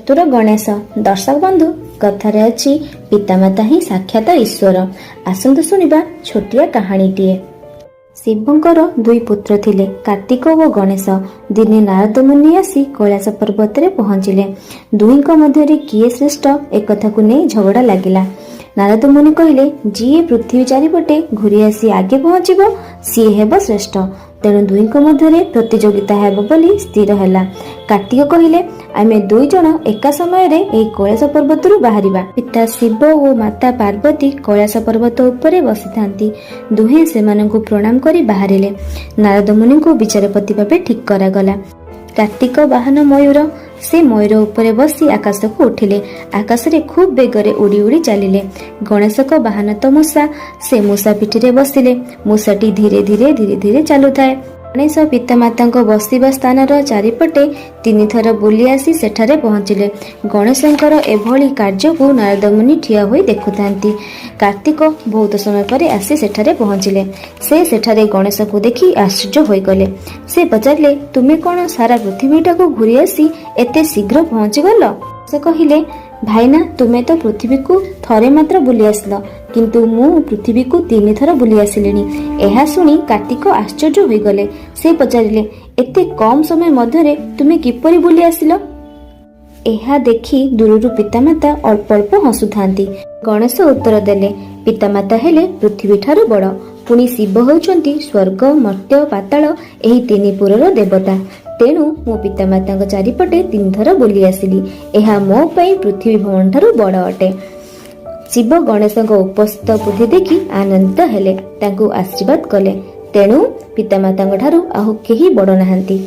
ଚତୁର ଗଣେଶ। ଦର୍ଶକ ବନ୍ଧୁ, କଥାରେ ଅଛି ପିତାମାତା ହିଁ ସାକ୍ଷାତ ଈଶ୍ୱର। ଆସନ୍ତୁ ଶୁଣିବା ଛୋଟିଆ କାହାଣୀଟିଏ। ଶିବଙ୍କର ଦୁଇ ପୁତ୍ର ଥିଲେ, କାର୍ତ୍ତିକ ଓ ଗଣେଶ। ଦିନେ ନାରଦ ମୁନି ଆସି କୈଳାସ ପର୍ବତରେ ପହଞ୍ଚିଲେ। ଦୁହିଁଙ୍କ ମଧ୍ୟରେ କିଏ ଶ୍ରେଷ୍ଠ ଏକଥାକୁ ନେଇ ଝଗଡ଼ା ଲାଗିଲା। ନାରଦ ମୁନି କହିଲେ, ଯିଏ ପୃଥିବୀ ଚାରିପଟେ ଘୁରି ଆସି ଆଗେ ପହଞ୍ଚିବ ସିଏ ହେବ ଶ୍ରେଷ୍ଠ। ତେଣୁ ଦୁହିଁଙ୍କ ମଧ୍ୟରେ ପ୍ରତିଯୋଗିତା ହେବ ବୋଲି ସ୍ଥିର ହେଲା। କାର୍ତ୍ତିକ କହିଲେ, ଆମେ ଦୁଇ ଜଣ ଏକା ସମୟରେ ଏହି କୈଳାସ ପର୍ବତରୁ ବାହାରିବା। ପିତା ଶିବ ଓ ମାତା ପାର୍ବତୀ କୈଳାସ ପର୍ବତ ଉପରେ ବସିଥାନ୍ତି। ଦୁହେଁ ସେମାନଙ୍କୁ ପ୍ରଣାମ କରି ବାହାରିଲେ। ନାରଦ ମୁନିଙ୍କୁ ବିଚାରପତି ଭାବେ ଠିକ୍ କରାଗଲା। କାର୍ତ୍ତିକ ବାହନ ମୟୂର। ସେ ମୟୂର ଉପରେ ବସି ଆକାଶକୁ ଉଠିଲେ। ଆକାଶରେ ଖୁବ୍ ବେଗରେ ଉଡ଼ି ଉଡ଼ି ଚାଲିଲେ। ଗଣେଶଙ୍କ ବାହନ ତ ମୂଷା। ସେ ମୂଷା ପିଠିରେ ବସିଲେ। ମୂଷାଟି ଧୀରେ ଧୀରେ ଧୀରେ ଧୀରେ ଚାଲୁଥାଏ। ଗଣେଶ ପିତାମାତାଙ୍କ ବସିବା ସ୍ଥାନର ଚାରିପଟେ 3 ଥର ବୁଲି ଆସି ସେଠାରେ ପହଞ୍ଚିଲେ। ଗଣେଶଙ୍କର ଏଭଳି କାର୍ଯ୍ୟକୁ ନାରଦ ମୁନି ଠିଆ ହୋଇ ଦେଖୁଥାନ୍ତି। କାର୍ତ୍ତିକ ବହୁତ ସମୟ ପରେ ଆସି ସେଠାରେ ପହଞ୍ଚିଲେ। ସେ ସେଠାରେ ଗଣେଶଙ୍କୁ ଦେଖି ଆଶ୍ଚର୍ଯ୍ୟ ହୋଇଗଲେ। ସେ ପଚାରିଲେ, ତୁମେ କ'ଣ ସାରା ପୃଥିବୀଟାକୁ ଘୁରି ଆସି ଏତେ ଶୀଘ୍ର ପହଞ୍ଚିଗଲ? ସେ କହିଲେ, ଭାଇନା, ତୁମେ ତ ପୃଥିବୀକୁ ଥରେ ମାତ୍ର ବୁଲି ଆସିଲ, କିନ୍ତୁ ମୁଁ ପୃଥିବୀକୁ 3 ଥର ବୁଲି ଆସିଲିଣି। ଏହା ଶୁଣି କାର୍ତ୍ତିକ ଆଶ୍ଚର୍ଯ୍ୟ ହୋଇଗଲେ। ସେ ପଚାରିଲେ, ଏତେ କମ୍ ସମୟ ମଧ୍ୟରେ ତୁମେ କିପରି ବୁଲି ଆସିଲ? ଏହା ଦେଖି ଦୂରରୁ ପିତାମାତା ଅଳ୍ପ ଅଳ୍ପ ହସୁଥାନ୍ତି। ଗଣେଶ ଉତ୍ତର ଦେଲେ, ପିତାମାତା ହେଲେ ପୃଥିବୀ ଠାରୁ ବଡ଼। ପୁଣି ଶିବ ହେଉଛନ୍ତି ସ୍ୱର୍ଗ, ମର୍ତ୍ତ୍ୟ, ପାତାଳ ଏହି 3 ପୁରର ଦେବତା। ତେଣୁ ମୁଁ ପିତାମାତାଙ୍କ ଚାରିପଟେ 3 ଥର ବୁଲି ଆସିଲି। ଏହା ମୋ ପାଇଁ ପୃଥିବୀ ଭ୍ରମଣ ଠାରୁ ବଡ଼ ଅଟେ। ଶିବ ଗଣେଶଙ୍କ ଉପସ୍ଥିତ ବୁଦ୍ଧି ଦେଖି ଆନନ୍ଦିତ ହେଲେ। ତାଙ୍କୁ ଆଶୀର୍ବାଦ କଲେ। ତେଣୁ ପିତାମାତାଙ୍କ ଠାରୁ ଆଉ କେହି ବଡ଼ ନାହାନ୍ତି।